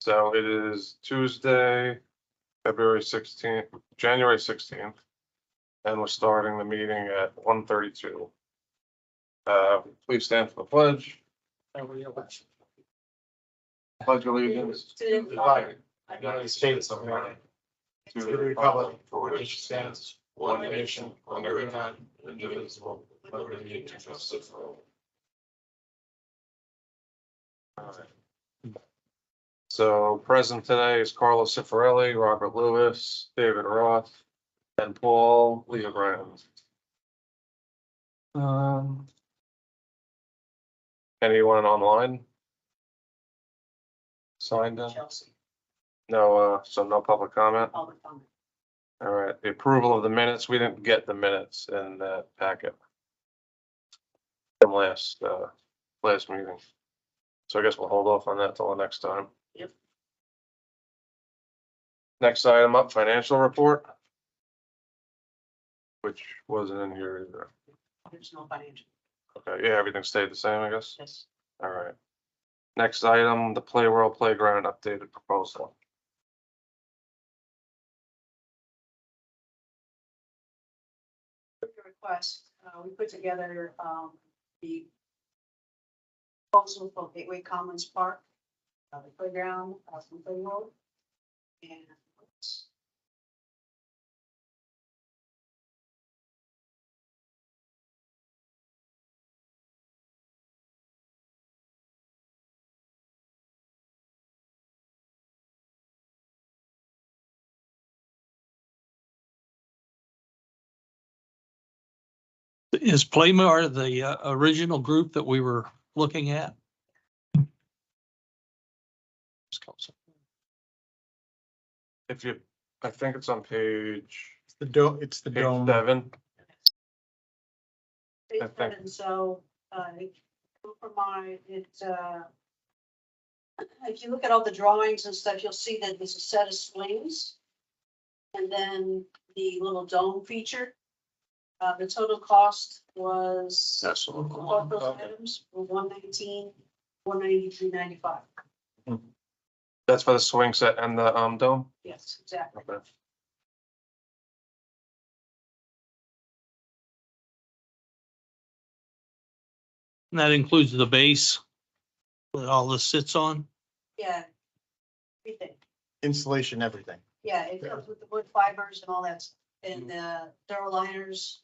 So it is Tuesday, January 16th. And we're starting the meeting at 1:32. Please stand for the pledge. Pledge allegiance To the flag of the United States of America, to the republic for which it stands, one nation, under God, indivisible, with liberty and justice for all. So present today is Carlo Cifarelli, Robert Lewis, David Roth, and Paul Leogrand. Anyone online? Signed in? Chelsea, No, so no public comment? public comment. All right, the approval of the minutes, we didn't get the minutes in that packet. From last meeting. So I guess we'll hold off on that till the next time. Yep. Next item up, financial report. Which wasn't in here either. There's no financial. Okay, yeah, everything stayed the same, I guess. Yes. All right. Next item, the Play World Playground updated proposal. Request, we put together, the proposal for Gateway Commons Park, the playground, from Play World. And Is Playmar the original group that we were looking at? If you, I think it's on page It's the dome, it's the page dome. 7. Page I think- 7, so, for my, if you look at all the drawings and stuff, you'll see that there's a set of swings. And then the little dome feature. The total cost was. That's for both those items were $119, $193.95. That's for the swing set and the dome. Yes, exactly. Okay. And that includes the base that all this sits on? Yeah. Everything. Installation, everything. Yeah, it comes with the wood fibers and all that, and the Duraliners,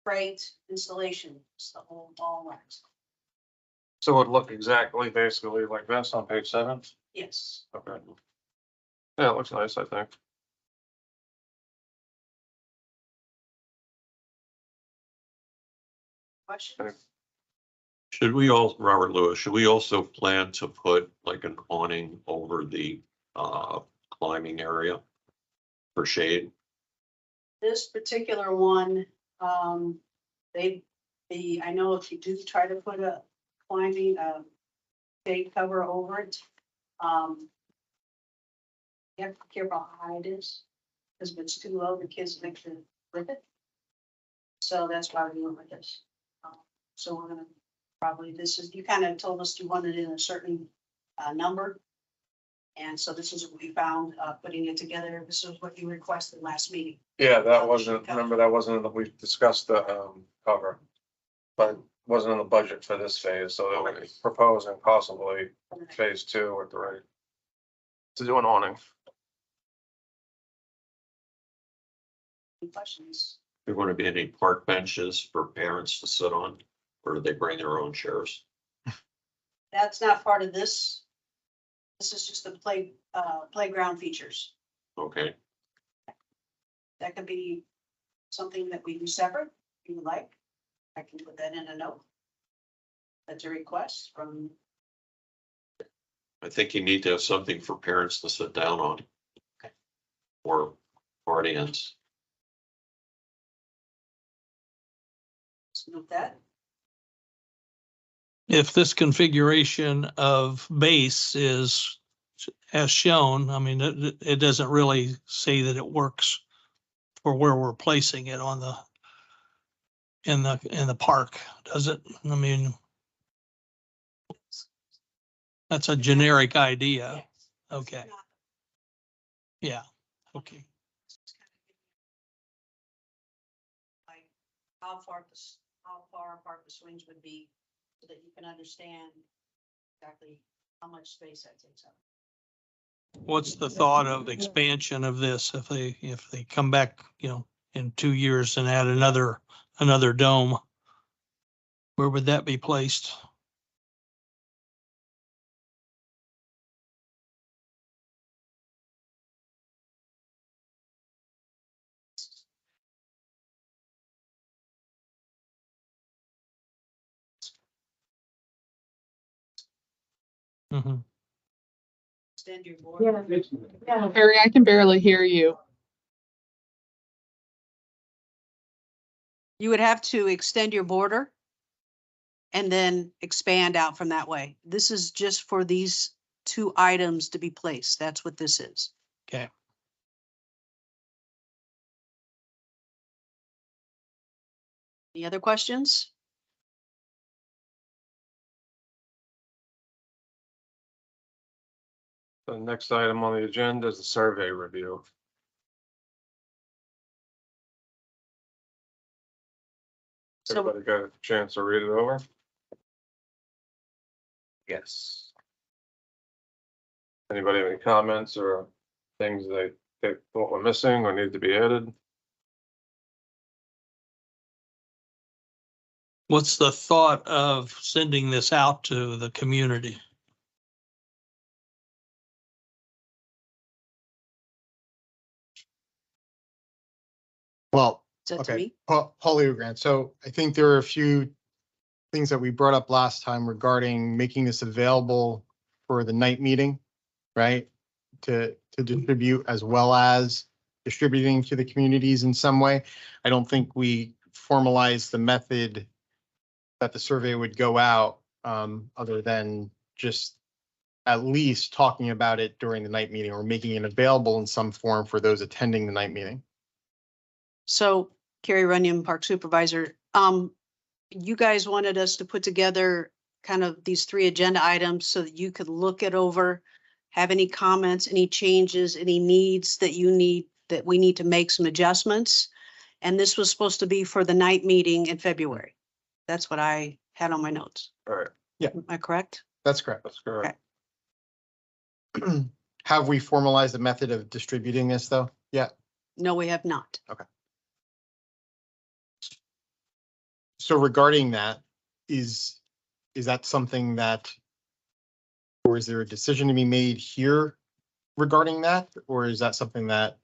freight, installation, it's the whole ball wax. So it would look exactly basically like this on page 7. Yes. Okay. Yeah, it looks nice, I think. Questions? Should we all, Robert Lewis, should we also plan to put like an awning over the climbing area for shade? This particular one, I know if you do try to put a climbing, shade cover over it, you have to be careful how high it is, because if it's too low, the kids make the rip it. So that's why we went with this. So we're gonna probably, you kind of told us you wanted it in a certain, number. And so this is what we found, putting it together. This is what you requested last meeting. Yeah, that wasn't, remember, that wasn't, we discussed the cover. But wasn't in the budget for this phase, so they were proposing possibly phase 2 at the rate. To do an awning. Any questions? Are there going to be any park benches for parents to sit on, or do they bring their own chairs? That's not part of this. This is just the playground features. Okay, That could be something that we do separate, if you would like. I can put that in a note. That's a request from, I think you need to have something for parents to sit down on. Okay. Or guardians. with that. If this configuration of base is as shown, I mean, it doesn't really say that it works for where we're placing it on the in the park, does it? I mean, that's a generic idea. Okay, yeah, okay. Like how far apart the swings would be so that you can understand exactly how much space that takes up. What's the thought of expansion of this if they come back, in 2 years and add another dome? Where would that be placed? Mhm. Extend your board. Harry, I can barely hear you. You would have to extend your border and then expand out from that way. This is just for these 2 items to be placed. That's what this is. Okay, Any other questions? The next item on the agenda is the survey review. So Everybody got a chance to read it over? Yes. Anybody have any comments or things they thought were missing or need to be added? what's the thought of sending this out to the community? Well, is that to okay, me? Paul Grant. So I think there are a few things that we brought up last time regarding making this available for the night meeting, right? To distribute as well as distributing to the communities in some way. I don't think we formalized the method that the survey would go out, other than just at least talking about it during the night meeting or making it available in some form for those attending the night meeting. So Carrie Runyon, Park Supervisor, you guys wanted us to put together kind of these 3 agenda items so that you could look it over, have any comments, any changes, any needs that we need to make some adjustments. And this was supposed to be for the night meeting in February. That's what I had on my notes. All right, Am I correct? That's correct. that's correct. Have we formalized the method of distributing this though? Yeah. No, we have not. So regarding that, is that something that, or is there a decision to be made here regarding that? Or is that something that,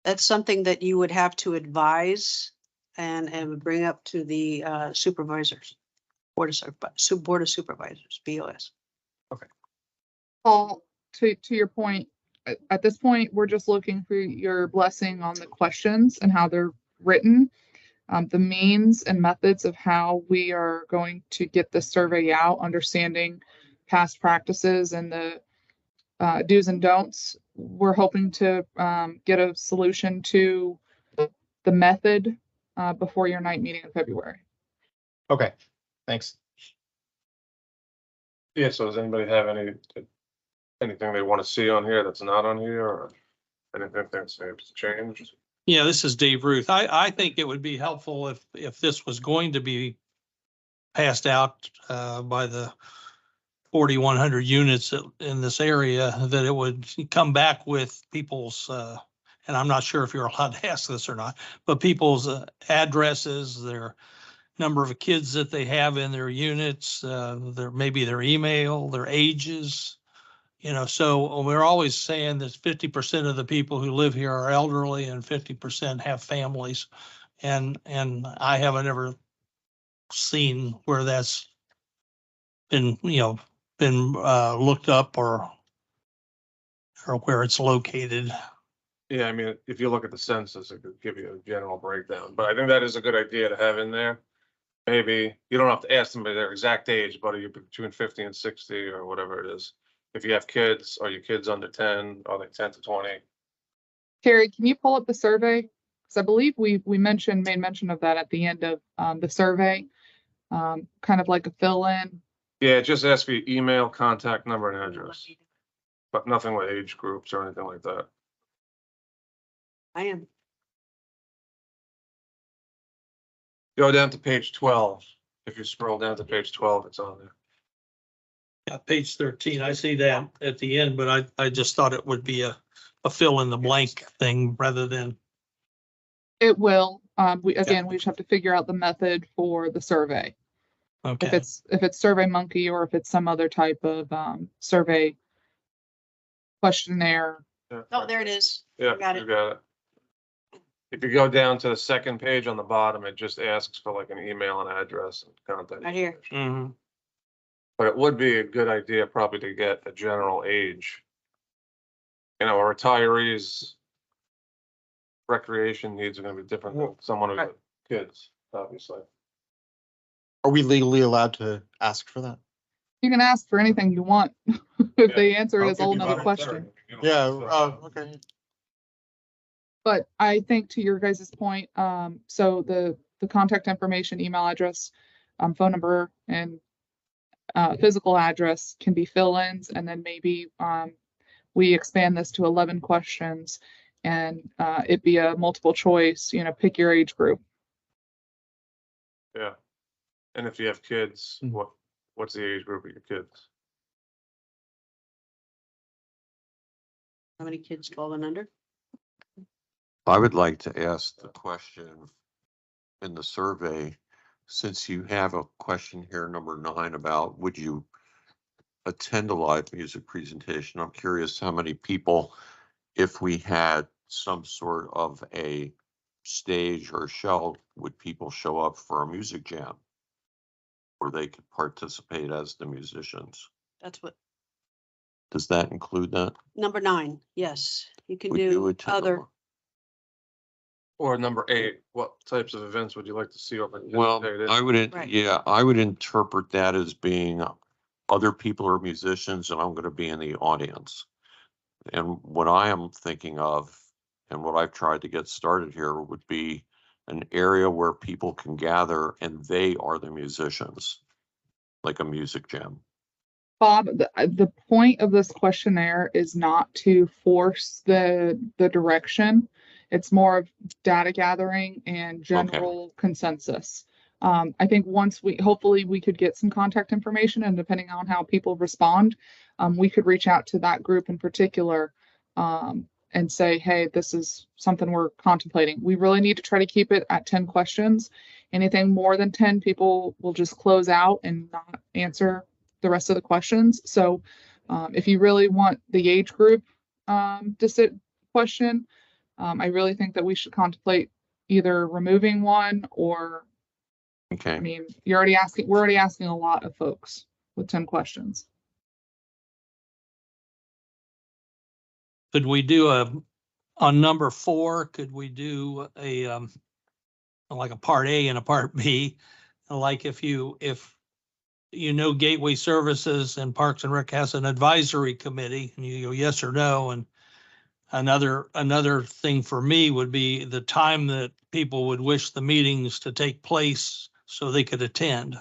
That's something that you would have to advise and bring up to the supervisors. Board of Supervisors, BOS. Paul, to your point, at this point, we're just looking for your blessing on the questions and how they're written. The means and methods of how we are going to get the survey out, understanding past practices and the do's and don'ts. We're hoping to get a solution to the method before your night meeting in February. okay, thanks. Yeah, so does anybody have anything they want to see on here that's not on here or anything that's changed? Yeah, this is Dave Ruth. I think it would be helpful if this was going to be passed out by the 4,100 units in this area, that it would come back with people's, and I'm not sure if you're allowed to ask this or not, but people's addresses, their number of kids that they have in their units, maybe their email, their ages. So we're always saying that 50% of the people who live here are elderly and 50% have families. And I haven't ever seen where that's been looked up or where it's located. Yeah, I mean, if you look at the census, it could give you a general breakdown, but I think that is a good idea to have in there. Maybe you don't have to ask them their exact age, but are you between 50 and 60 or whatever it is? If you have kids, are your kids under 10? Are they 10 to 20? Carrie, can you pull up the survey? Because I believe we made mention of that at the end of the survey, kind of like a fill-in. Yeah, just ask for your email, contact number and address. but nothing with age groups or anything like that. I am. Go down to page 12. If you scroll down to page 12, it's on there. Yeah, page 13, I see that at the end, but I just thought it would be a fill in the blank thing rather than, It will, we just have to figure out the method for the survey. If okay. it's Survey Monkey or if it's some other type of, survey questionnaire. Yeah. Oh, there it is. Yeah, got you it. got it. If you go down to the second page on the bottom, it just asks for like an email and address and contact. Right here. information. Mhm. But it would be a good idea probably to get a general age. You know, a retiree's recreation needs are gonna be different than someone who's Right. kids, obviously. Are we legally allowed to ask for that? You can ask for anything you want. If they answer it I'll is a give whole you nother my question. third, you know, Yeah, so- oh, okay. But I think to your guys' point, so the contact information, email address, phone number and physical address can be fill-ins, and then maybe we expand this to 11 questions and it be a multiple choice, pick your age group. Yeah. And if you have kids, Mhm. what's the age group of your kids? How many kids 12 and under? I would like to ask the question in the survey, since you have a question here, number 9, about would you attend a live music presentation? I'm curious how many people, if we had some sort of a stage or show, would people show up for a music jam? Where they could participate as the musicians? That's what, Does that include that? number 9. Yes, you can Would you do attend a other. li- Or number 8, what types of events would you like to see or Well, participate in? I would, Right. yeah, I would interpret that as being other people are musicians and I'm gonna be in the audience. And what I am thinking of, and what I've tried to get started here, would be an area where people can gather and they are the musicians, like a music jam. Bob, the point of this questionnaire is not to force the direction. It's more of data gathering and general consensus. I think once hopefully we could get some contact information, and depending on how people respond, we could reach out to that group in particular, and say, hey, this is something we're contemplating. We really need to try to keep it at 10 questions. Anything more than 10, people will just close out and not answer the rest of the questions. So if you really want the age group question, I really think that we should contemplate either removing one or, I Okay, mean, we're already asking a lot of folks with 10 questions. Could we do on number 4, could we do like a part A and a part B? Like if Gateway Services and Parks and Rec has an advisory committee and you go yes or no. And another thing for me would be the time that people would wish the meetings to take place so they could attend.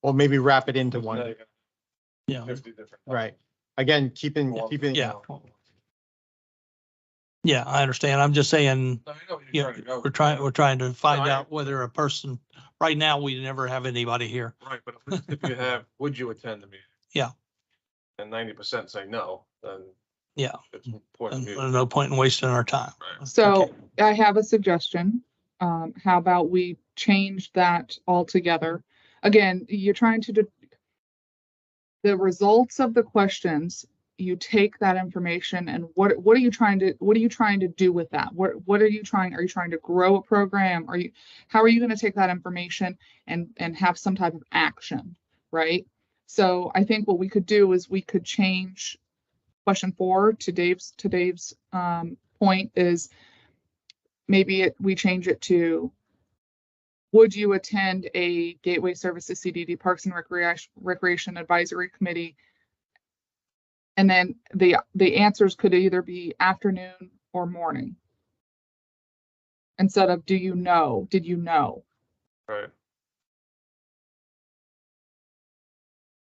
Well, maybe wrap it into Now one, you got Yeah, 50 different. right? Again, keeping, yeah. Yeah, I understand. I'm just saying, No, I know what yeah, you're trying to go. we're trying to find No, I- out whether a person, right now, we never have anybody here. Right, but if you have, would you attend the meeting? Yeah. And 90% say no, then. Yeah. It's important. There's no point in wasting our time. Right. So Okay. I have a suggestion. How about we change that altogether? Again, you're trying to the results of the questions, you take that information and what are you trying to do with that? What are you trying to grow a program? How are you going to take that information and have some type of action, right? So I think what we could do is we could change question 4 to Dave's point is maybe we change it to, would you attend a Gateway Services CDD Parks and Recreation Advisory Committee? And then the answers could either be afternoon or morning. instead of do you know, did you know? Right.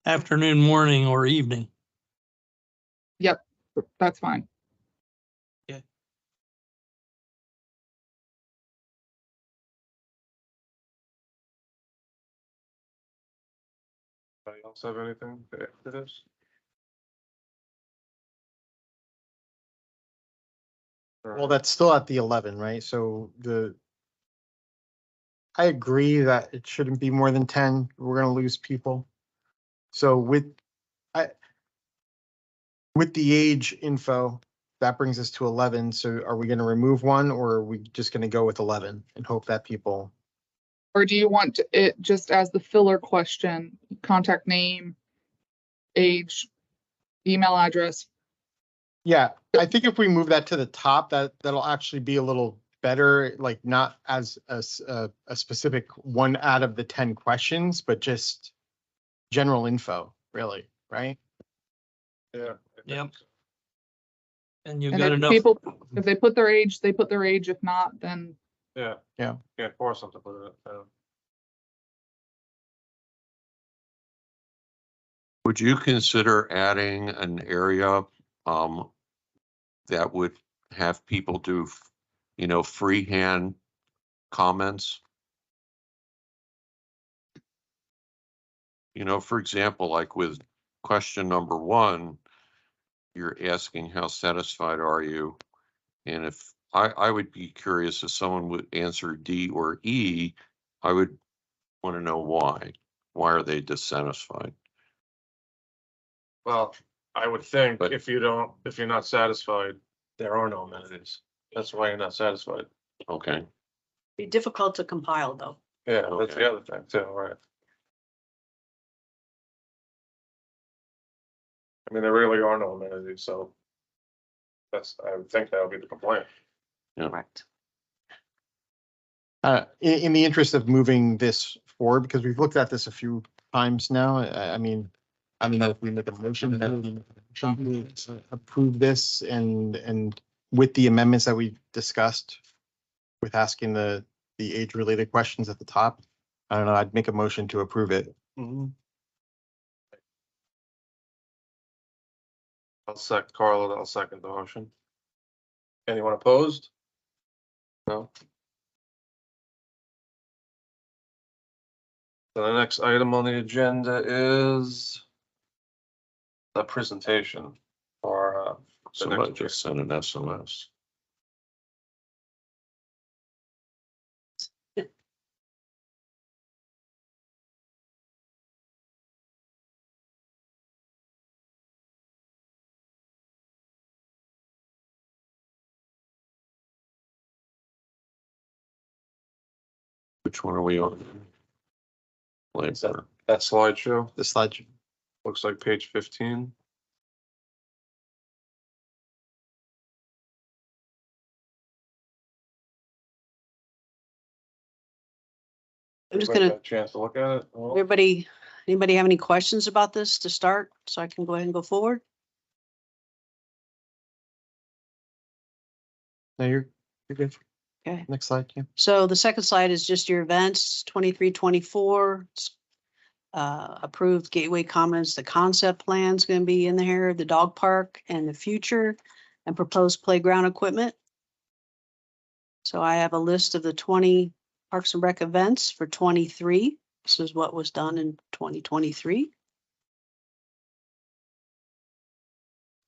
Afternoon, morning, or evening. Yep, that's fine. Anybody else have anything to add to this? Well, that's still at the 11, right? So I agree that it shouldn't be more than 10. We're gonna lose people. So with the age info, that brings us to 11. So are we gonna remove one or are we just gonna go with 11 and hope that people? Or do you want it just as the filler question, contact name, age, email address? Yeah, I think if we move that to the top, that'll actually be a little better, like not as a specific one out of the 10 questions, but just general info, really, right? Yeah. I think Yep. so. And you've And got if enough. people, if they put their age, they put their age. If not, then Yeah. Yeah. Can't force them to put it down. Would you consider adding an area that would have people do, freehand comments? For example, like with question number 1, you're asking how satisfied are you? And if I would be curious if someone would answer D or E, I would want to know why. Why are they dissatisfied? Well, I would think But- if you're not satisfied, there are no amenities. That's why you're not satisfied. Okay, Be difficult to compile though. Yeah, that's Okay. the other thing too, right? I mean, there really are no amenities, so I would think that would be the complaint. Correct. In the interest of moving this forward, because we've looked at this a few times now, I mean, I don't know if we make a motion to approve this and with the amendments that we discussed with asking the age-related questions at the top. I don't know, I'd make a motion to approve it. I'll second the motion. Anyone opposed? No. So the next item on the agenda is the presentation for, somebody just sent an SOS. Which one are we on? Later. that slideshow, The slide. looks like page 15. I'm just Everybody gonna, got a chance to look at it? anybody have any questions about this to start, so I can go ahead and go forward? No, you're good. Okay. Next slide, Kim. So the second slide is just your events, 23, 24. Approved Gateway Commons, the concept plan's gonna be in there, the dog park and the future, and proposed playground equipment. So I have a list of the 20 Parks and Rec events for 23. This is what was done in 2023.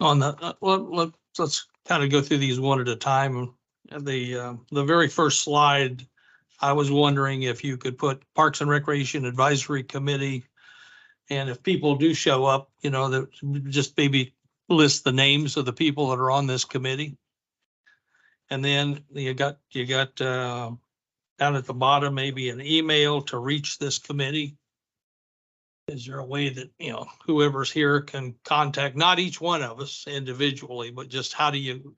On the, let's kind of go through these one at a time. The very first slide, I was wondering if you could put Parks and Recreation Advisory Committee. And if people do show up, that just maybe list the names of the people that are on this committee. And then you got down at the bottom, maybe an email to reach this committee. Is there a way that, whoever's here can contact, not each one of us individually, but just how do you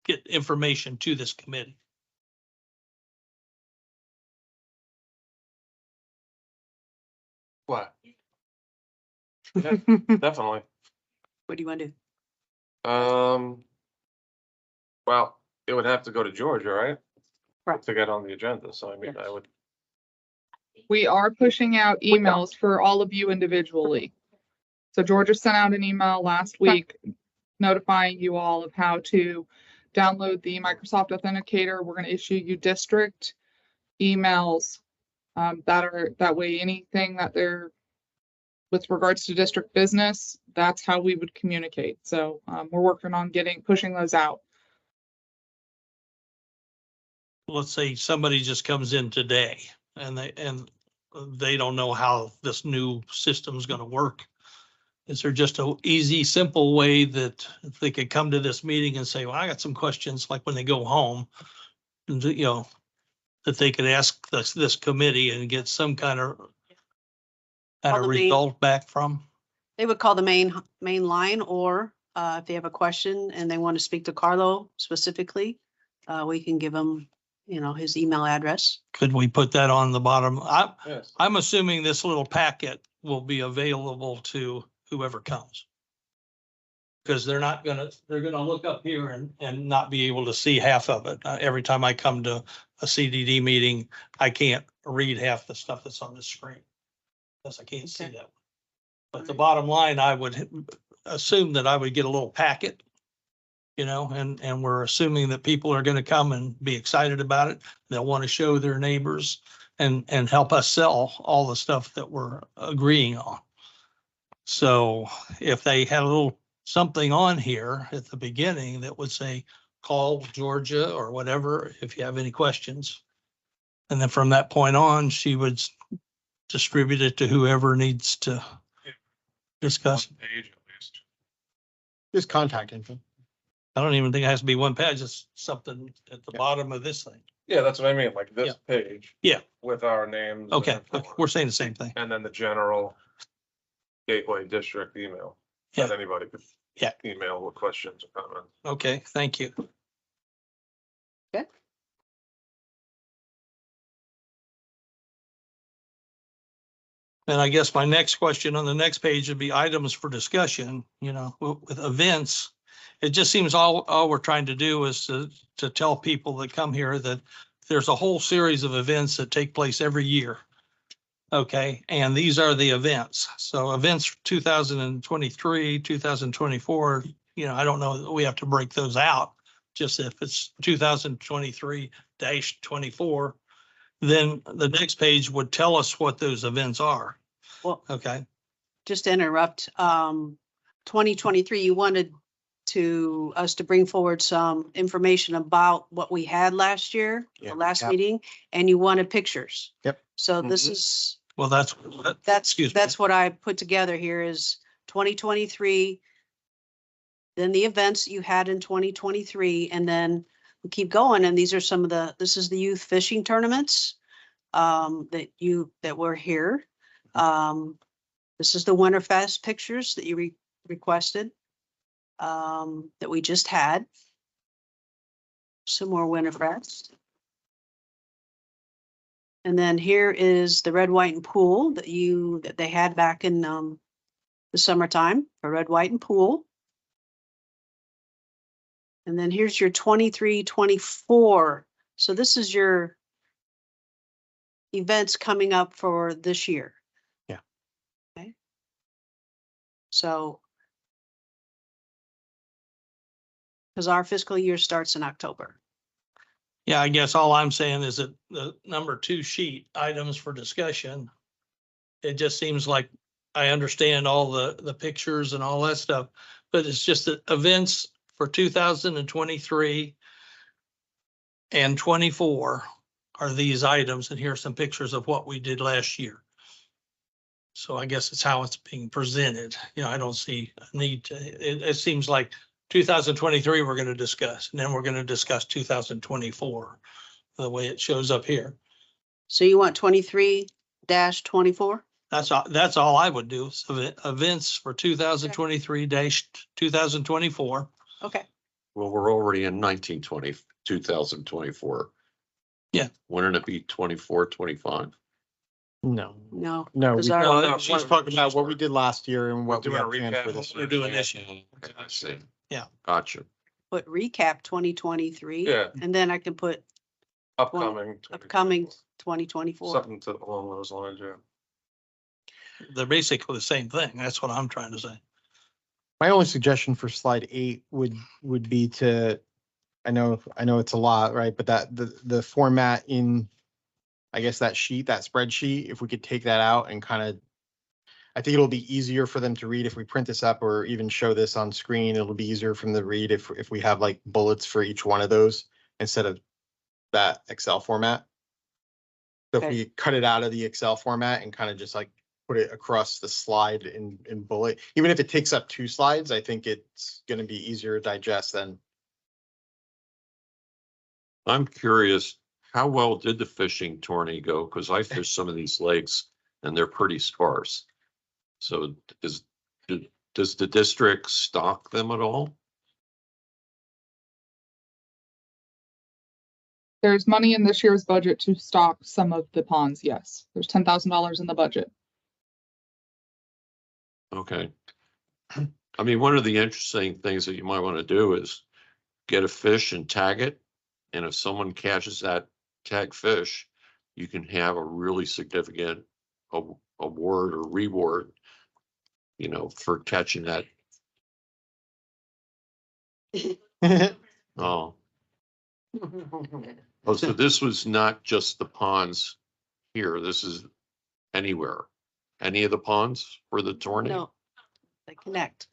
get information to this committee? What? Yeah, definitely. What do you want to do? Well, it would have to go to Georgia, right? Correct. to get on the agenda, so I mean, I would, We are pushing out emails for all of you individually. So Georgia sent out an email last week notifying you all of how to download the Microsoft Authenticator. We're going to issue you district emails that way anything that they're with regards to district business, that's how we would communicate. So we're working on pushing those out. Let's say somebody just comes in today and they don't know how this new system's gonna work. Is there just a easy, simple way that they could come to this meeting and say, well, I got some questions, like when they go home? And, you know, that they could ask this committee and get some kind of Call the main- result back from? They would call the main line, or if they have a question and they want to speak to Carlo specifically, we can give them, his email address. Could we put that on the bottom? yes. I'm assuming this little packet will be available to whoever comes. Because they're gonna look up here and not be able to see half of it. Every time I come to a CDD meeting, I can't read half the stuff that's on the screen. Because I can't see Okay. that. But the bottom line, I would assume that I would get a little packet. And we're assuming that people are gonna come and be excited about it. They'll want to show their neighbors and help us sell all the stuff that we're agreeing on. So if they had a little something on here at the beginning that would say, call Georgia or whatever, if you have any questions. And then from that point on, she would distribute it to whoever needs to discuss. One page at least. Just contact info. I don't even think it has to be one page, just something at the bottom of this thing. Yeah, that's what I mean, like this page. Yeah. With our names. Okay, and- we're saying the same thing. And then the general Gateway District email. That Yeah. anybody could. Yeah. Email with questions or comments. Okay, thank you. Okay. And I guess my next question on the next page would be items for discussion, with events. It just seems all we're trying to do is to tell people that come here that there's a whole series of events that take place every year. Okay, and these are the events. So events 2023, 2024, I don't know that we have to break those out. Just if it's 2023-24, then the next page would tell us what those events are. Well, Okay, just to interrupt, 2023, you wanted us to bring forward some information about what we had last year, Yeah, the last yeah. meeting, and you wanted pictures. Yep. So this Mhm. is, well, that's, excuse me. that's what I put together here is 2023. Then the events you had in 2023, and then we keep going. And these are this is the youth fishing tournaments that were here. This is the Winterfest pictures that you requested, that we just had. Some more Winterfest. And then here is the red, white, and pool that they had back in the summertime for red, white, and pool. And then here's your 23-24. So this is your events coming up for this year. Yeah. Okay. So, because our fiscal year starts in October. Yeah, I guess all I'm saying is that the number 2 sheet, items for discussion, it just seems like I understand all the pictures and all that stuff, but it's just that events for 2023 and 24 are these items, and here are some pictures of what we did last year. So I guess it's how it's being presented. I don't see a need to, it seems like 2023, we're going to discuss, and then we're going to discuss 2024, the way it shows up here. So you want 23-24? That's all I would do. So events for 2023-2024. Okay. Well, we're already in 2024. Yeah. Wouldn't it be 24, 25? No, No. no. Because we- our- Well, no, She's talking about what we did last year and what we Doing a have planned for recap. this We're year. doing this year. Okay, I see. Yeah. Gotcha. Put recap 2023. Yeah. And then I can put Upcoming. upcoming 2024. Something to along those lines, yeah. They're basically the same thing. That's what I'm trying to say. My only suggestion for slide 8 would be to, I know it's a lot, right? But that the format in, I guess that sheet, that spreadsheet, if we could take that out and kind of, I think it'll be easier for them to read if we print this up or even show this on screen. It'll be easier for them to read if we have like bullets for each one of those instead of that Excel format. So if Okay. we cut it out of the Excel format and kind of just like put it across the slide in bullet, even if it takes up 2 slides, I think it's going to be easier to digest than. I'm curious, how well did the fishing tourney go? Because I fished some of these lakes and they're pretty sparse. So does the district stock them at all? There's money in this year's budget to stock some of the ponds, yes. There's $10,000 in the budget. Okay. I mean, one of the interesting things that you might want to do is get a fish and tag it. And if someone catches that tag fish, you can have a really significant award or reward, you know, for catching that. Oh, oh, so this was not just the ponds here. This is anywhere. Any of the ponds for the tourney? No, they connect.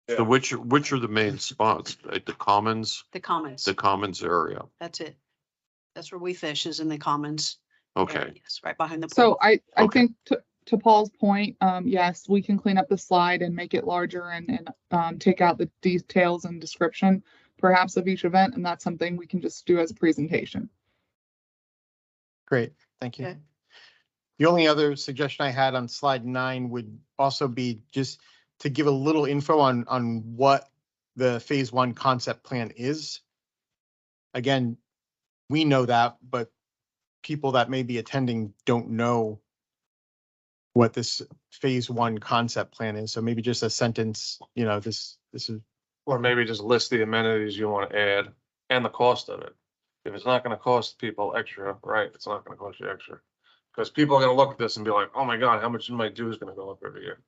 So which are the main spots? Like the commons, The commons, the commons area? that's it. That's where we fish, is in the commons. Okay, areas, right behind the So pool. I Okay. think to Paul's point, yes, we can clean up the slide and make it larger and take out the details and description perhaps of each event. And that's something we can just do as a presentation. Great, thank you. Okay. The only other suggestion I had on slide 9 would also be just to give a little info on what the phase 1 concept plan is. Again, we know that, but people that may be attending don't know what this phase 1 concept plan is. So maybe just a sentence, you know, this is, Or maybe just list the amenities you want to add and the cost of it. If it's not gonna cost people extra, right, it's not gonna cost you extra. Because people are gonna look at this and be like, oh my God, how much my due is gonna go up every year?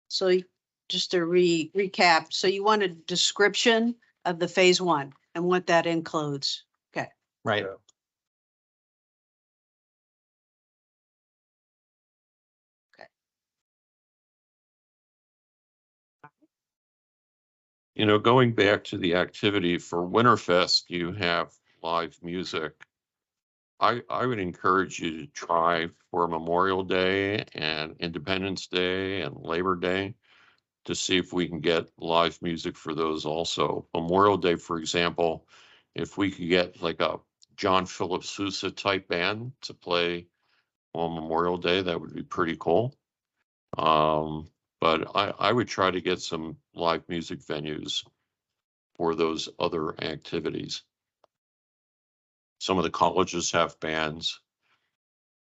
So just to recap, so you want a description of the phase 1 and what that includes. right. Yeah. you know, going back to the activity for Winterfest, you have live music. I would encourage you to try for Memorial Day and Independence Day and Labor Day to see if we can get live music for those also. Memorial Day, for example, if we could get like a John Philip Sousa type band to play on Memorial Day, that would be pretty cool. But I would try to get some live music venues for those other activities. Some of the colleges have bands.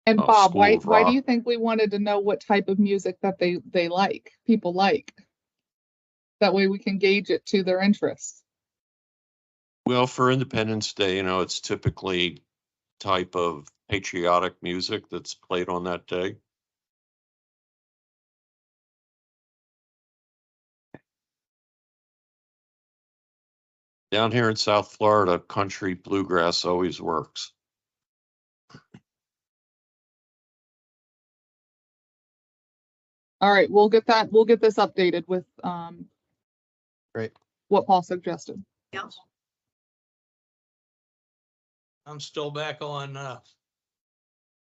And Oh, Bob, School why of do Rock. you think we wanted to know what type of music that they like, people like? That way we can gauge it to their interests. Well, for Independence Day, you know, it's typically type of patriotic music that's played on that day. Down here in South Florida, country bluegrass always works. All right, we'll get this updated with Great. what Paul suggested. Yes. I'm still back on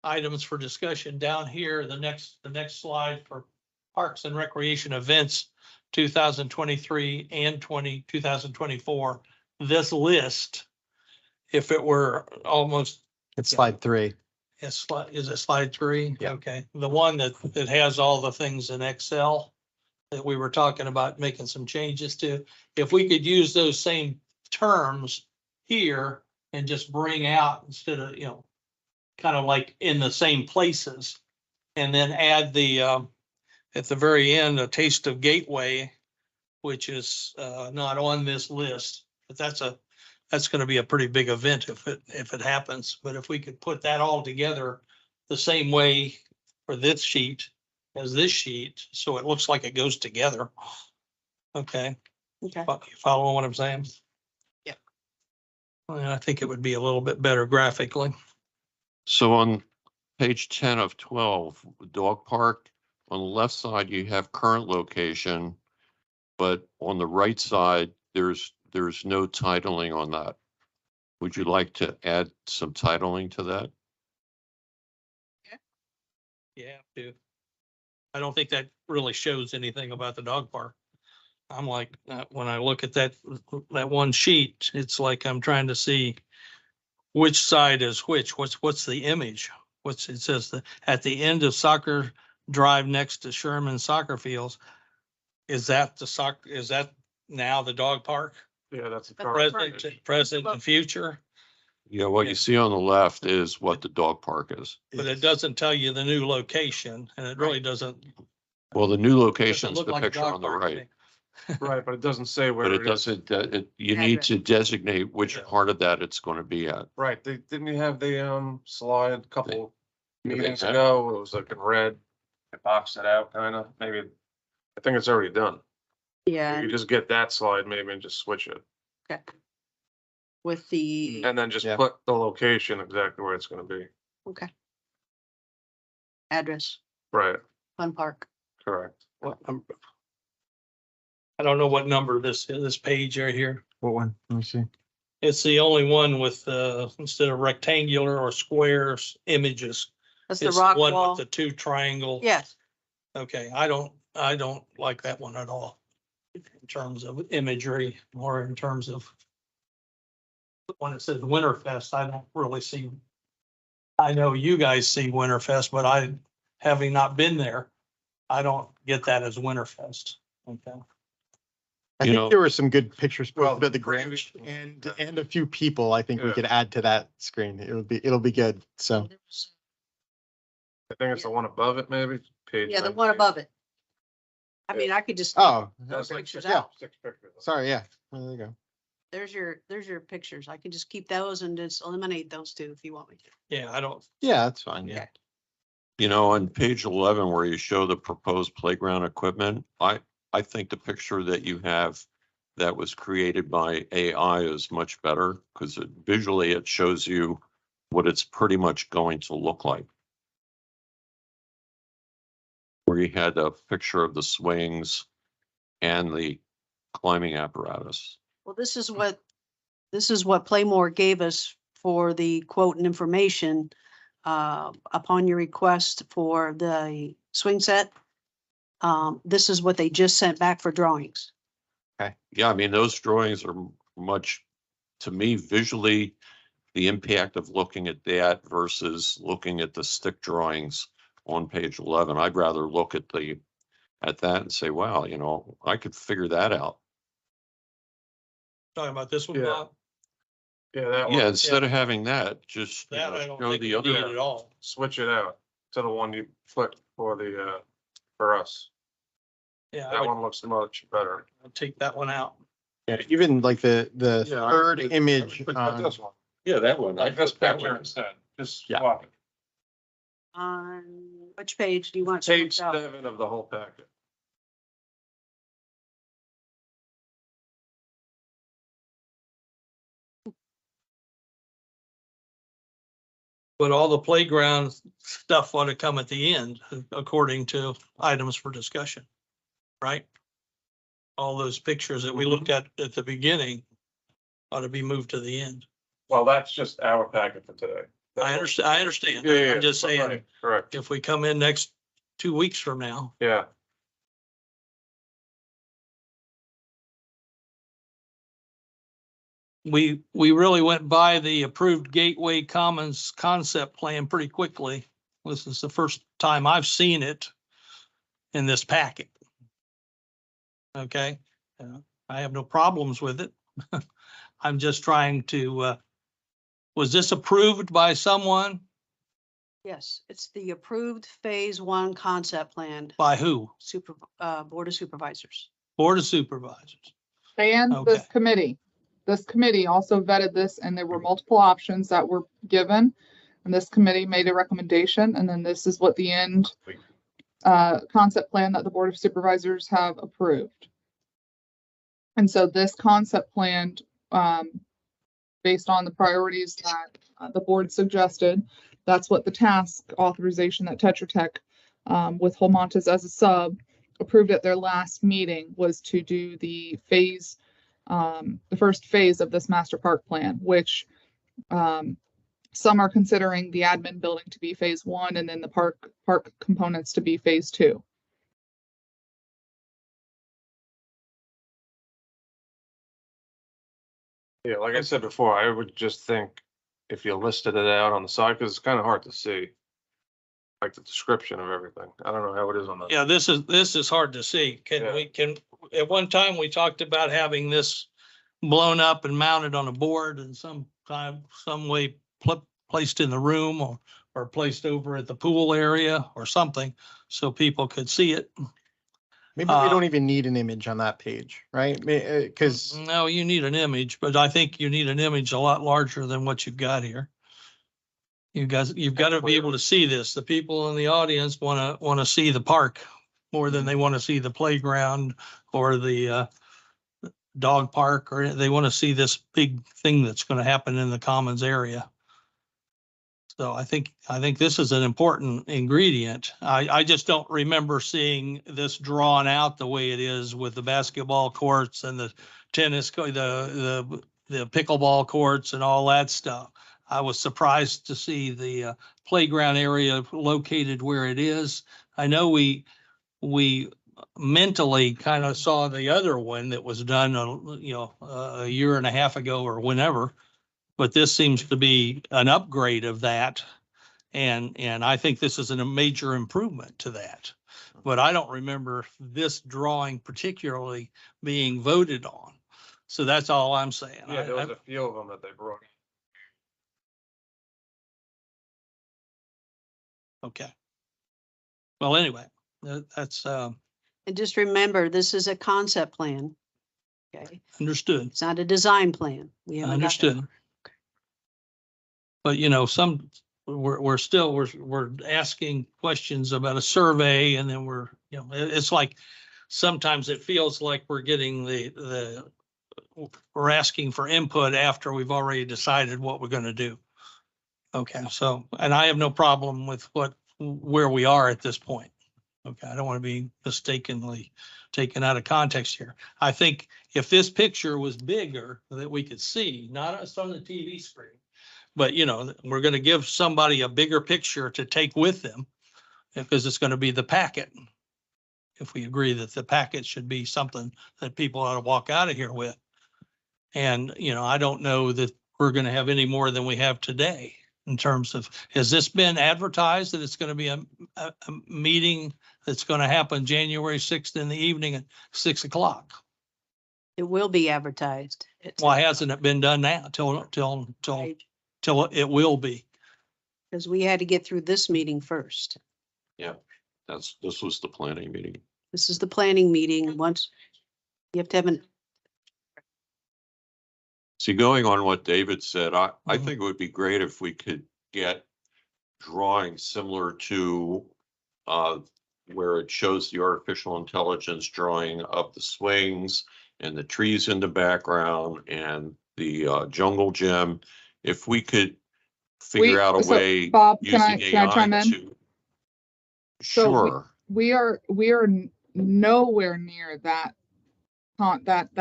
items for discussion down here. The next slide for Parks and Recreation Events 2023 and 2024. This list, if it were almost, It's slide 3. is it slide 3? Yeah. Okay, the one that has all the things in Excel that we were talking about making some changes to. If we could use those same terms here and just bring out instead of, you know, kind of like in the same places, And then add at the very end, a taste of Gateway, which is, not on this list, but that's gonna be a pretty big event if it happens. But if we could put that all together the same way for this sheet as this sheet, so it looks like it goes together. Okay, Okay. you following what I'm saying? Yeah. Well, I think it would be a little bit better graphically. So on page 10 of 12, dog park, on the left side, you have current location, but on the right side, there's no titling on that. Would you like to add some titling to that? Yeah, too. I don't think that really shows anything about the dog park. I'm like, when I look at that one sheet, it's like I'm trying to see which side is which. What's the image? It says at the end of Soccer Drive next to Sherman Soccer Fields. Is that now the dog park? Yeah, that's the That's current. Present and future, Yeah, what Yeah. you see on the left is what the dog park is. but it doesn't tell you the new location, and it really doesn't. Well, the new doesn't location's look the like a picture dog on the park to right, me. Right, but it doesn't say where but it it is. doesn't, you need to designate which Yeah. part of that it's going to be at. Right, didn't you have the, slide a couple They meetings have. ago? It was like in red. It boxed it out kind of, maybe. I think it's already done. Yeah, You just get that slide maybe and just switch it. okay. With the, And then just Yeah. put the location exactly where it's gonna be. okay. Address, Right, Fun Park. correct. I don't know what number this page right here. What one? Let me see. It's the only one with, instead of rectangular or squares images. That's the It's rock one wall. with the two triangle. Yes, Okay, I don't like that one at all. In terms of imagery or in terms of. When it says Winterfest, I don't really see. I know you guys see Winterfest, but having not been there, I don't get that as Winterfest. Okay. I You think know- there were some good pictures Well, posted at the maybe- Grange and a few people I think we Yeah. could add to that screen. It'll be good. So I think it's the one above it, maybe, page. yeah, the one 19. above it. I mean, I could just, oh, That's like pictures six- out. 6 pictures. sorry, yeah. There you go. there's your pictures. I can just keep those and just eliminate those two if you want me to. Yeah, I don't, Yeah, that's fine. Yeah. You know, on page 11, where you show the proposed playground equipment, I think the picture that you have that was created by AI is much better because visually it shows you what it's pretty much going to look like. Where you had a picture of the swings and the climbing apparatus. Well, this is what Playmore gave us for the quote and information upon your request for the swing set. This is what they just sent back for drawings. Yeah, I mean, those drawings are much, to me, visually, the impact of looking at that versus looking at the stick drawings on page 11. I'd rather look at that and say, wow, you know, I could figure that out. talking about this one, Yeah. Bob, Yeah, that one. Yeah, instead of having that, just you that know, I don't show think the we need other. it at all. Switch it out to the one you put for the, for us. Yeah, I That would one looks much better. take that one out. Yeah, even like the Yeah, I- third I- image Put on, this one, Yeah, that one. like this picture instead, just Yeah. swap it. On which page do you want? Page switched out? 7 of the whole packet. But all the playground stuff ought to come at the end, according to items for discussion, right? All those pictures that we looked at the beginning ought to be moved to the end. Well, that's just our packet for today. I understand. Yeah, yeah, I'm just right, saying, correct, if we come in next 2 weeks from now, yeah. we really went by the approved Gateway Commons concept plan pretty quickly. This is the first time I've seen it in this packet. Okay, I have no problems with it. I'm just trying to, was this approved by someone? Yes, it's the approved phase 1 concept plan, By who? Board of Supervisors. Board of Supervisors. And this Okay. committee. This committee also vetted this, and there were multiple options that were given. And this committee made a recommendation, and then this is what the end concept plan that the Board of Supervisors have approved. And so this concept plan, based on the priorities that the board suggested, that's what the task authorization that Tetra Tech with Holmontes as a sub approved at their last meeting, was to do the phase, the first phase of this master park plan, which some are considering the admin building to be phase 1 and then the park components to be phase 2. Yeah, like I said before, I would just think if you listed it out on the side, because it's kind of hard to see. Like the description of everything. I don't know how it is on the. Yeah, this is hard to see. Yeah. At one time, we talked about having this blown up and mounted on a board and some way placed in the room or placed over at the pool area or something so people could see it. Maybe we don't even need an image on that page, right? Because No, you need an image, but I think you need an image a lot larger than what you've got here. You've got to be able to see this. The people in the audience want to see the park more than they want to see the playground or the dog park, or they want to see this big thing that's going to happen in the commons area. So I think this is an important ingredient. I just don't remember seeing this drawn out the way it is with the basketball courts and the tennis, the pickleball courts and all that stuff. I was surprised to see the playground area located where it is. I know we mentally kind of saw the other one that was done, a year and a half ago or whenever, but this seems to be an upgrade of that. And I think this is a major improvement to that. But I don't remember this drawing particularly being voted on. So that's all I'm saying. Yeah, there was a few of them that they brought. Okay. Well, anyway, that's And just remember, this is a concept plan. Okay, understood. it's not a design plan. We haven't got that. Understood. But we're asking questions about a survey, and then it's like, sometimes it feels like we're getting we're asking for input after we've already decided what we're going to do. Okay, so, and I have no problem with where we are at this point. Okay, I don't want to be mistakenly taken out of context here. I think if this picture was bigger that we could see, not us on the TV screen, but we're going to give somebody a bigger picture to take with them because it's going to be the packet. If we agree that the packet should be something that people ought to walk out of here with. And, I don't know that we're going to have any more than we have today in terms of, has this been advertised that it's going to be a meeting that's going to happen January 6th in the evening at 6 o'clock? It will be advertised. Why hasn't it been done now till it will be? Because we had to get through this meeting first. This was the planning meeting. This is the planning meeting. Once you have to have See, going on what David said, I Mhm. think it would be great if we could get drawings similar to where it shows the artificial intelligence drawing of the swings and the trees in the background and the jungle gym. If we could figure out a so, way Bob, using can I chime AI in? to. So Sure. we are nowhere near that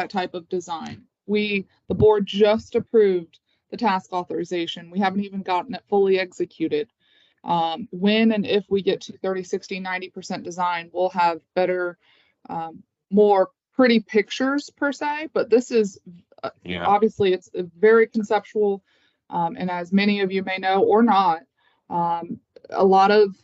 type of design. The board just approved the task authorization. We haven't even gotten it fully executed. When and if we get to 30, 60, 90% design, we'll have better, more pretty pictures per se, but this is Yeah. obviously it's very conceptual. And as many of you may know or not, a lot of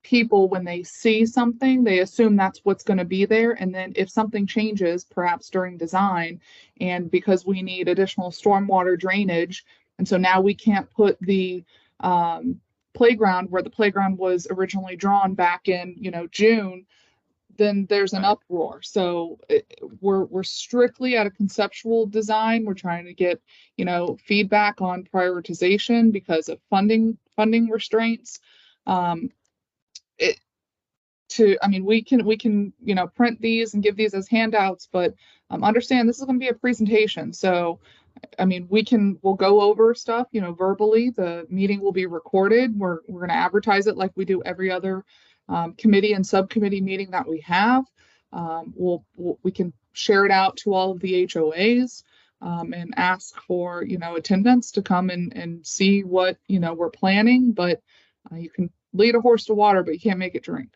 people, when they see something, they assume that's what's going to be there. And then if something changes, perhaps during design, and because we need additional stormwater drainage, and so now we can't put the playground where the playground was originally drawn back in, June, then there's an Right. uproar. So we're strictly at a conceptual design. We're trying to get, feedback on prioritization because of funding restraints. We can, print these and give these as handouts, but understand this is going to be a presentation. So, we'll go over stuff, verbally. The meeting will be recorded. We're going to advertise it like we do every other committee and subcommittee meeting that we have. We can share it out to all of the HOAs and ask for, attendance to come and see what, we're planning. But you can lead a horse to water, but you can't make it drink.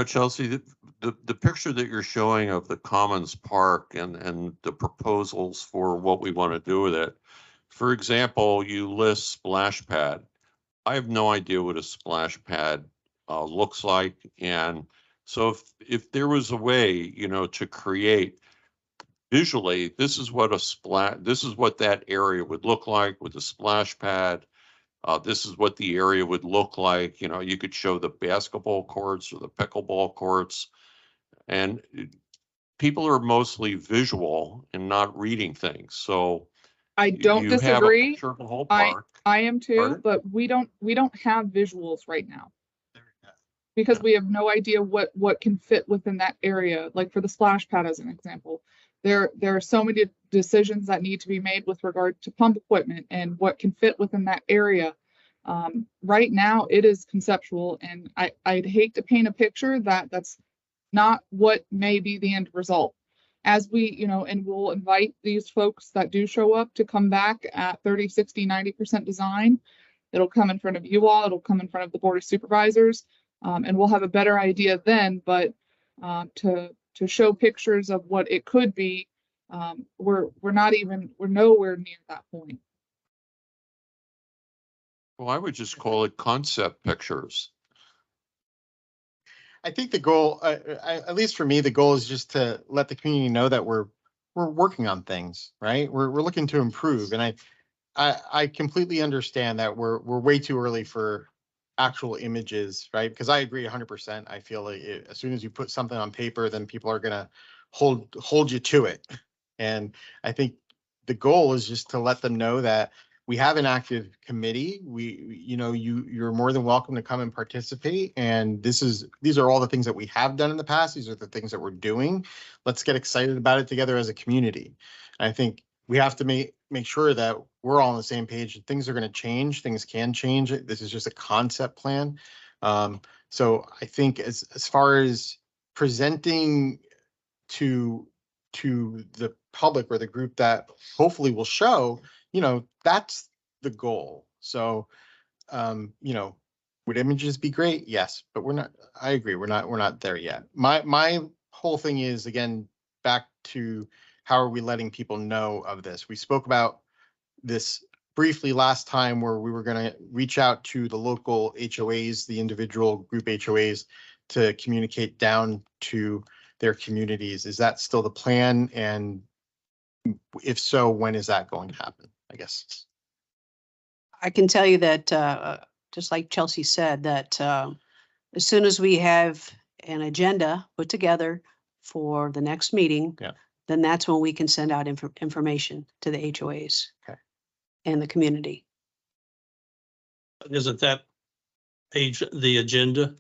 Chelsea, the picture that you're showing of the Commons Park and the proposals for what we want to do with it. For example, you list splash pad. I have no idea what a splash pad looks like. And so if there was a way, to create visually, this is what that area would look like with a splash pad. This is what the area would look like. You could show the basketball courts or the pickleball courts. And people are mostly visual and not reading things. So I don't you have a disagree. picture of the whole park. I am too, Pardon? but we don't have visuals right now because we have no idea what can fit within that area. Like for the splash pad, as an example, there are so many decisions that need to be made with regard to pump equipment and what can fit within that area. Right now, it is conceptual, and I'd hate to paint a picture that's not what may be the end result. As we, and we'll invite these folks that do show up to come back at 30, 60, 90% design. It'll come in front of you all. It'll come in front of the Board of Supervisors, and we'll have a better idea then. But to show pictures of what it could be, we're nowhere near that point. Well, I would just call it concept pictures. I think the goal, at least for me, the goal is just to let the community know that we're working on things, right? We're looking to improve, and I completely understand that we're way too early for actual images, right? Because I agree 100%. I feel like as soon as you put something on paper, then people are gonna hold you to it, and I think the goal is just to let them know that we have an active committee. You're more than welcome to come and participate. And these are all the things that we have done in the past. These are the things that we're doing. Let's get excited about it together as a community. And I think we have to make sure that we're all on the same page. Things are going to change. Things can change. This is just a concept plan. So I think as far as presenting to the public or the group that hopefully will show, that's the goal. So, would images be great? Yes, but I agree. We're not there yet. My whole thing is, again, back to how are we letting people know of this? We spoke about this briefly last time where we were going to reach out to the local HOAs, the individual group HOAs, to communicate down to their communities. Is that still the plan? And if so, when is that going to happen? I guess. I can tell you that, just like Chelsea said, that as soon as we have an agenda put together for the next meeting, then that's when we can send out information to the HOAs and the community. Isn't that page the agenda?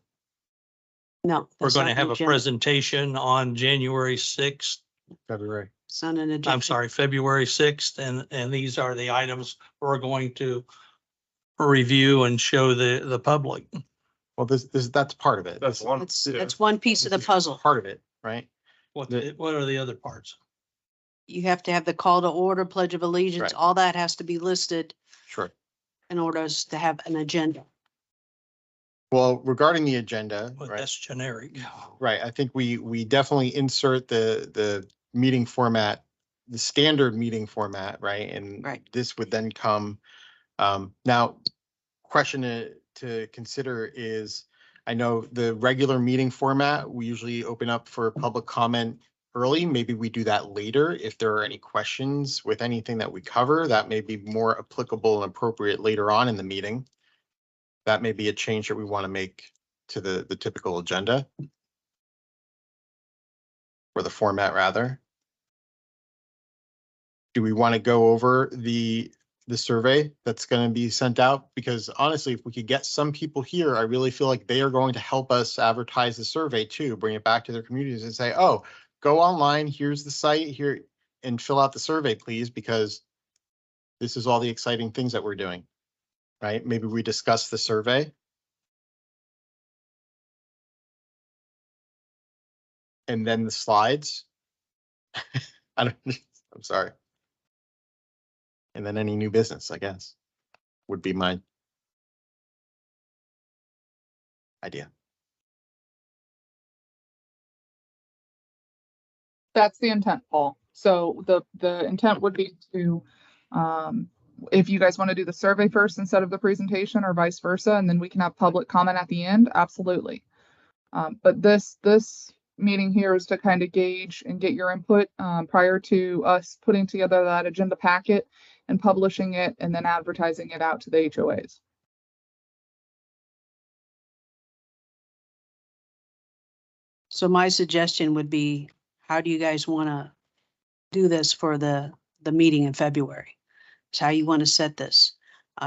No. We're that's going to not the have a agenda. presentation on January 6th. February. It's on an agenda. I'm sorry, February 6th. And these are the items we're going to review and show the public. Well, that's part of it. That's one. That's one piece of the puzzle. Part of it, right? What are the other parts? You have to have the call to order, pledge of allegiance, Right. all that has to be listed Sure. in order to have an agenda. Well, regarding the agenda, Well, right? that's generic. Right. I think we definitely insert the meeting format, the standard meeting format, right? And Right. this would then come. Now, question to consider is, I know the regular meeting format, we usually open up for public comment early. Maybe we do that later. If there are any questions with anything that we cover, that may be more applicable and appropriate later on in the meeting. That may be a change that we want to make to the typical agenda. Or the format rather. Do we want to go over the survey that's going to be sent out? Because honestly, if we could get some people here, I really feel like they are going to help us advertise the survey too, bring it back to their communities and say, oh, go online, here's the site here and fill out the survey, please, because this is all the exciting things that we're doing, right? Maybe we discuss the survey. And then the slides. I'm sorry. And then any new business, I guess, would be my idea. That's the intent, Paul. So the intent would be to, if you guys want to do the survey first instead of the presentation or vice versa, and then we can have public comment at the end, absolutely. But this meeting here is to kind of gauge and get your input prior to us putting together that agenda packet and publishing it and then advertising it out to the HOAs. So my suggestion would be, how do you guys want to do this for the meeting in February? It's how you want to set this.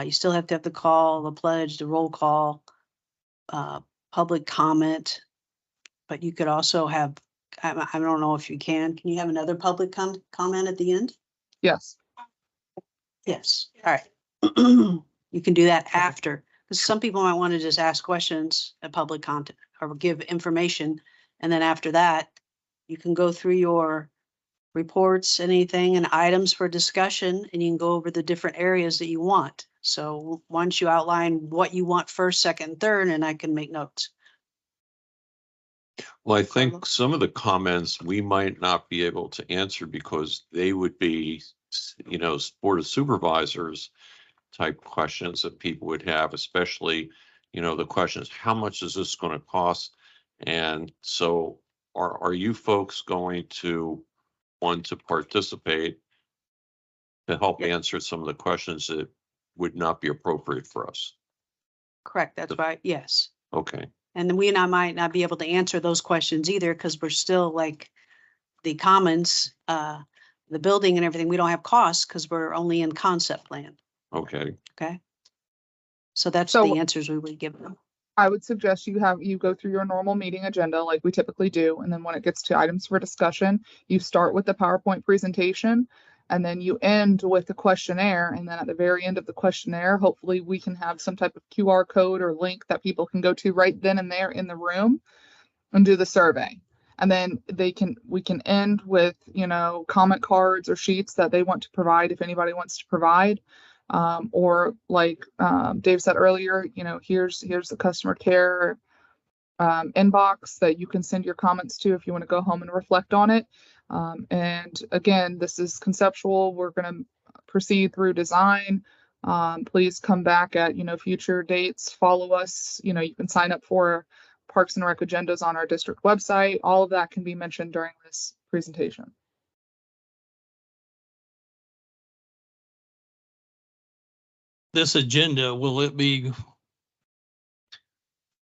You still have to have the call, the pledge, the roll call, public comment. But you could also have, I don't know if you can you have another public comment at the end? Yes. Yes, all right. You can do that after, because some people might want to just ask questions at public content or give information. And then after that, you can go through your reports, anything and items for discussion, and you can go over the different areas that you want. So once you outline what you want first, second, third, and I can make notes. Well, I think some of the comments we might not be able to answer because they would be, you know, Board of Supervisors type questions that people would have, especially, you know, the questions, how much is this going to cost? And so are you folks going to want to participate to help Yep. answer some of the questions that would not be appropriate for us? Correct, that's right, yes. Okay. And then we and I might not be able to answer those questions either, because we're still like the commons, the building and everything, we don't have costs because we're only in concept plan, Okay. okay? So that's So- the answers we would give them. I would suggest you go through your normal meeting agenda like we typically do. And then when it gets to items for discussion, you start with the PowerPoint presentation and then you end with the questionnaire. And then at the very end of the questionnaire, hopefully we can have some type of QR code or link that people can go to right then and there in the room and do the survey. And then we can end with, you know, comment cards or sheets that they want to provide if anybody wants to provide. Or like Dave said earlier, you know, here's the customer care inbox that you can send your comments to if you want to go home and reflect on it. And again, this is conceptual. We're going to proceed through design. Please come back at, you know, future dates, follow us. You know, you can sign up for Parks and Rec agendas on our district website. All of that can be mentioned during this presentation. This agenda, will it be,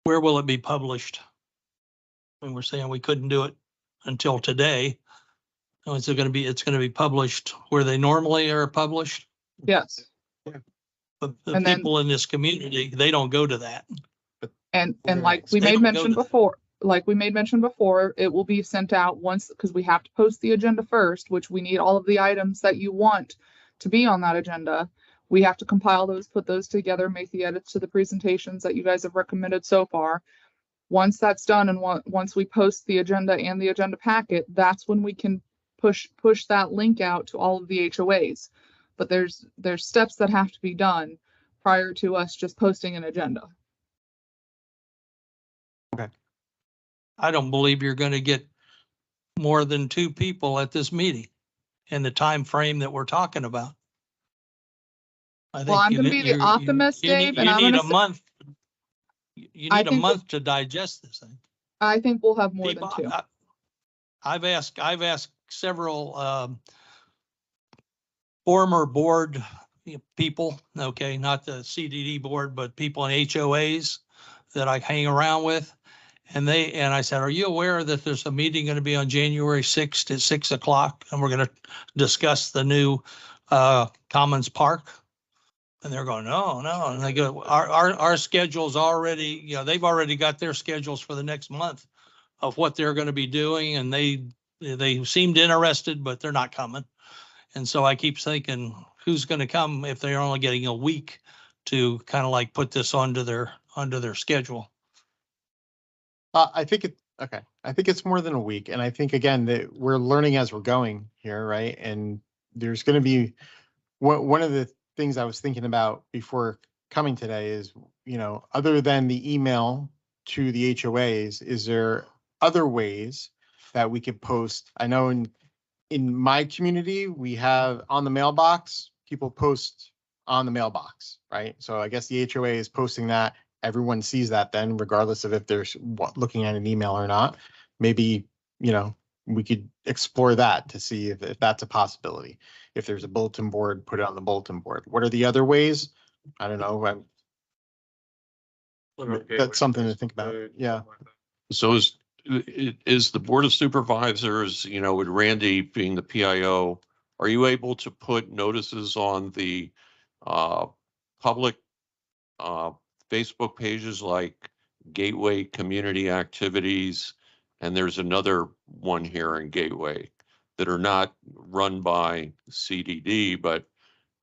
where will it be published? When we're saying we couldn't do it until today. So it's going to be published where they normally are published. Yes. But the And then- people in this community, they don't go to that. And Right. like we They made don't go mention to- before, it will be sent out once, because we have to post the agenda first, which we need all of the items that you want to be on that agenda. We have to compile those, put those together, make the edits to the presentations that you guys have recommended so far. Once that's done and once we post the agenda and the agenda packet, that's when we can push that link out to all of the HOAs. But there's steps that have to be done prior to us just posting an agenda. I don't believe you're going to get more than 2 people at this meeting in the time frame that we're talking about. I Well, I'm think gonna be the optimist, Dave, and I'm You need gonna a say- month. You I need a think month to digest this thing. I think we'll have more than People, 2. I've asked several, former board people, okay, not the CDD board, but people in HOAs that I hang around with. And I said, are you aware that there's a meeting going to be on January 6th at 6 o'clock? And we're going to discuss the new Commons Park. And they're going, no, no. And they go, our schedule's already, they've already got their schedules for the next month of what they're going to be doing. And they seemed interested, but they're not coming. And so I keep thinking, who's going to come if they're only getting a week to kind of like put this onto their schedule? I think okay. I think it's more than a week. And I think again, that we're learning as we're going here, right? And there's going to be one of the things I was thinking about before coming today is, other than the email to the HOAs, is there other ways that we could post? I know in my community, we have on the mailbox, people post on the mailbox, right? So I guess the HOA is posting that. Everyone sees that then, regardless of if they're looking at an email or not. Maybe, we could explore that to see if that's a possibility. If there's a bulletin board, put it on the bulletin board. What are the other ways? I don't know. That's something to think about. Yeah. So is the Board of Supervisors, with Randy being the PIO, are you able to put notices on the public Facebook pages like Gateway Community Activities? And there's another one here in Gateway that are not run by CDD, but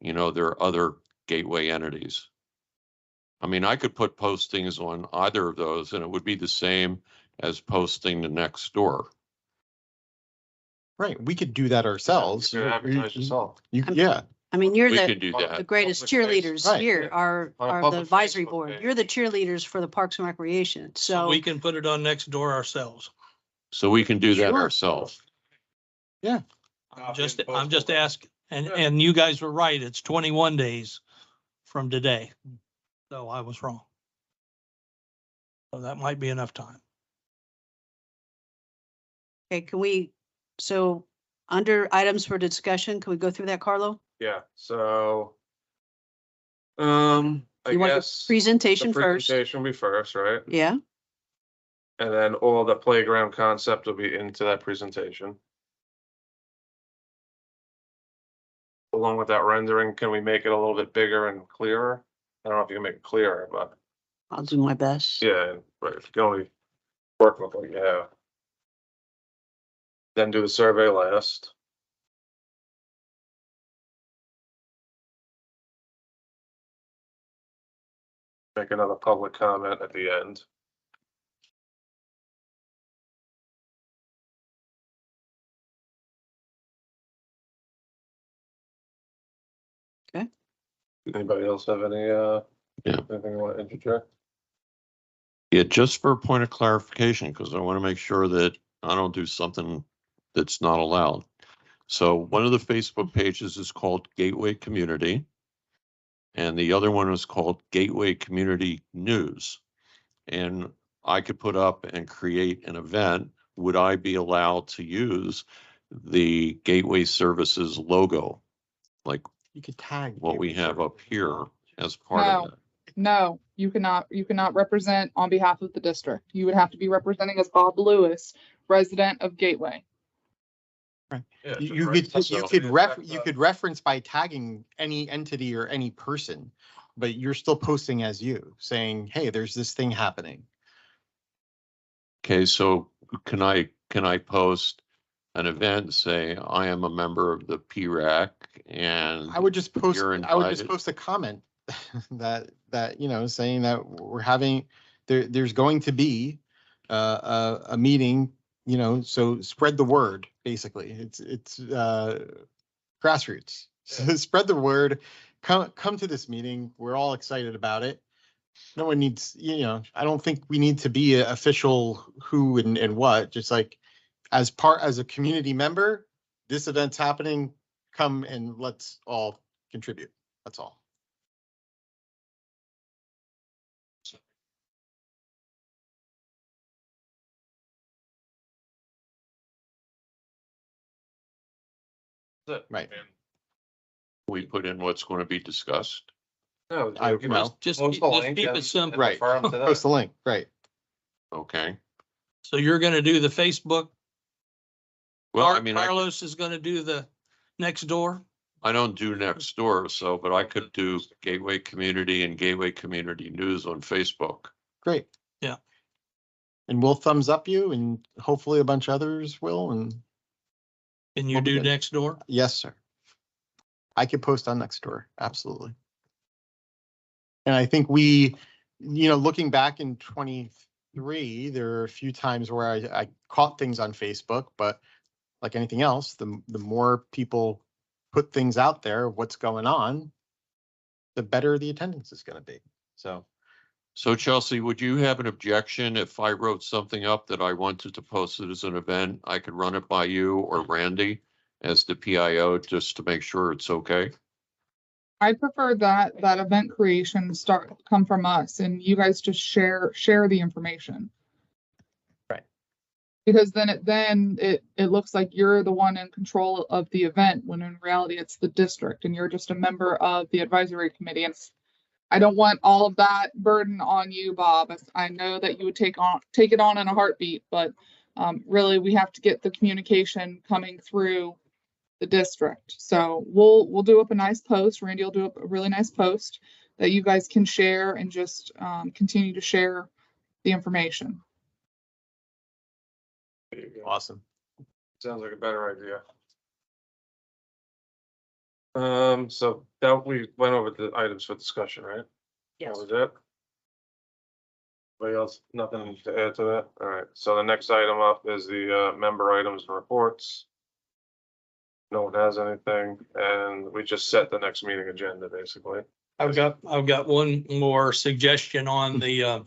there are other Gateway entities. I mean, I could put postings on either of those and it would be the same as posting the next door. Right. We could do that ourselves. You could advertise yourself. Yeah. I mean, you're We the, could do the the that. greatest Public face. cheerleaders Right. here are On a the public advisory Facebook board. page. You're the cheerleaders for the Parks and Recreation. So We can put it on next door ourselves. So we can do that Sure. ourselves. I'm just asking. And you guys were right. It's 21 days from today. So I was wrong. So that might be enough time. okay, so under items for discussion, can we go through that, Carlo? Yeah, so. I You want the guess. presentation the first? Presentation will be first, right? Yeah, And then all the playground concept will be into that presentation. Along with that rendering, can we make it a little bit bigger and clearer? I don't know if you can make it clearer, but I'll do my best. yeah, right, if you can only work with what you have. Then do the survey last. Make another public comment at the end. Okay. Anybody else have any, Yeah. anything you want to interject? Yeah, just for a point of clarification, because I want to make sure that I don't do something that's not allowed. So one of the Facebook pages is called Gateway Community. And the other one is called Gateway Community News. And I could put up and create an event. Would I be allowed to use the Gateway Services logo? Like You could tag what we Gateway have up Services. here as part of that? No, you cannot represent on behalf of the district. You would have to be representing as Bob Lewis, resident of Gateway. Yeah, You just could right. you could reference by tagging any entity or any person, but you're still posting as you, saying, hey, there's this thing happening. Okay, so can I post an event, say I am a member of the PRAC and I would just post, You're I would just invited. post a comment that, saying that we're having, there's going to be a meeting, so spread the word, basically. It's grassroots. So spread the word, come to this meeting. We're all excited about it. No one needs, I don't think we need to be a official who and what, just like as a community member, this event's happening, come and let's all contribute. That's all. That's it. Right. We put in what's going to be discussed. No, I- give no. us- Just post keep- the just link keep it and- simple. and Right. refer 'em to that. Post the link, right. Okay. So you're gonna do the Facebook. Well, I mean, Carlos is gonna do the next door. I don't do next door, so, but I could do Gateway Community and Gateway Community News on Facebook. Great. Yeah. And we'll thumbs up you and hopefully a bunch of others will. And Can you We'll be do good. next door? yes, sir. I could post on Nextdoor, absolutely. And I think we, looking back in 23, there are a few times where I caught things on Facebook, but like anything else, the more people put things out there, of what's going on, the better the attendance is going to be. So So Chelsea, would you have an objection if I wrote something up that I wanted to post it as an event? I could run it by you or Randy as the PIO just to make sure it's okay. I prefer that event creation come from us and you guys just share the information. Right. Because then it looks like you're the one in control of the event when in reality it's the district and you're just a member of the advisory committee. And I don't want all of that burden on you, Bob. I know that you would take it on in a heartbeat, but really we have to get the communication coming through the district. So we'll do up a nice post. Randy will do up a really nice post that you guys can share and just continue to share the information. There you go. awesome. Sounds like a better idea. So that we went over the items for discussion, right? That was it? Anybody else, nothing to add to that? All right, so the next item up is the member items and reports. No one has anything, and we just set the next meeting agenda, basically. I've got one more suggestion on the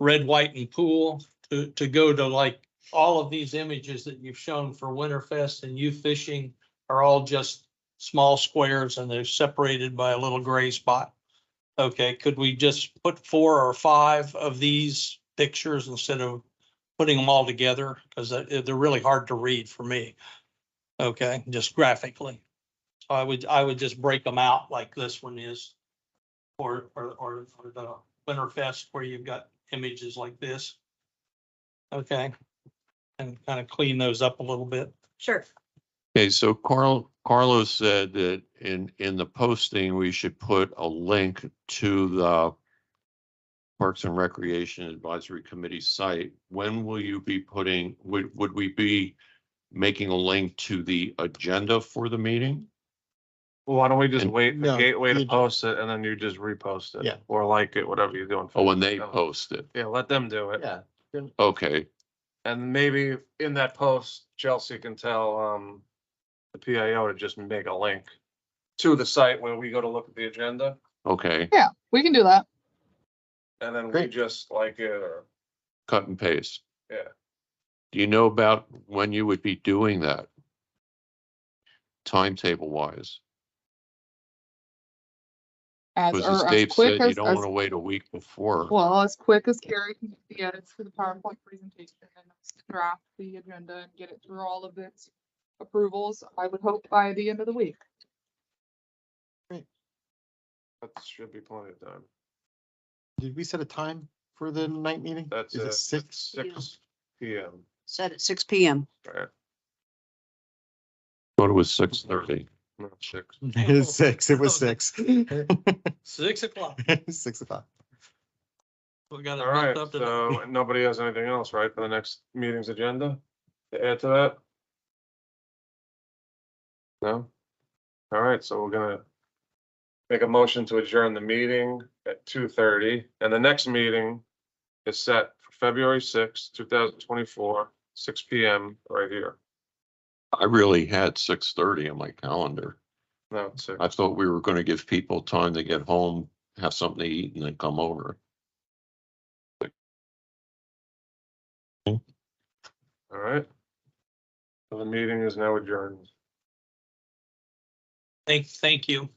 red, white and pool to go to like all of these images that you've shown for Winterfest and youth fishing are all just small squares and they're separated by a little gray spot. Okay, could we just put 4 or 5 of these pictures instead of putting them all together? Because they're really hard to read for me. Okay, just graphically. So I would just break them out like this one is. Or the Winterfest where you've got images like this. Okay. And kind of clean those up a little bit. Sure. Okay, so Carlos said that in the posting, we should put a link to the Parks and Recreation Advisory Committee site. When will you be would we be making a link to the agenda for the meeting? Well, why don't we just And- wait for No, Gateway to you- post it and then you just repost it? Yeah. Or like it, whatever you're doing. Oh, when they post it. Yeah, let them do it. Yeah. Okay, And maybe in that post, Chelsea can tell, the PIO to just make a link to the site where we go to look at the agenda, okay, Yeah, we can do that. and then we Great. just like it, or, cut and paste. yeah. Do you know about when you would be doing that? Timetable wise? Because as Dave said, you don't want to wait a week before. Well, as quick as Carrie can get the edits for the PowerPoint presentation and draft the agenda and get it through all of its approvals, I would hope by the end of the week. That should be plenty of time. Did we set a time for the night meeting? That's Is it 6? 6 PM, Set at 6 PM. right? Thought it was 6:30. Not 6. It was 6. It was 6. 6 o'clock. 6 o'clock. We got it All right, built up to. so nobody has anything else, right, for the next meeting's agenda to add to that? No? All right, so we're gonna make a motion to adjourn the meeting at 2:30, and the next meeting is set for February 6th, 2024, 6 PM, right here. I really had 6:30 on my calendar. No, it's 6. I thought we were going to give people time to get home, have something to eat and then come over. All right. So the meeting is now adjourned. Thank you.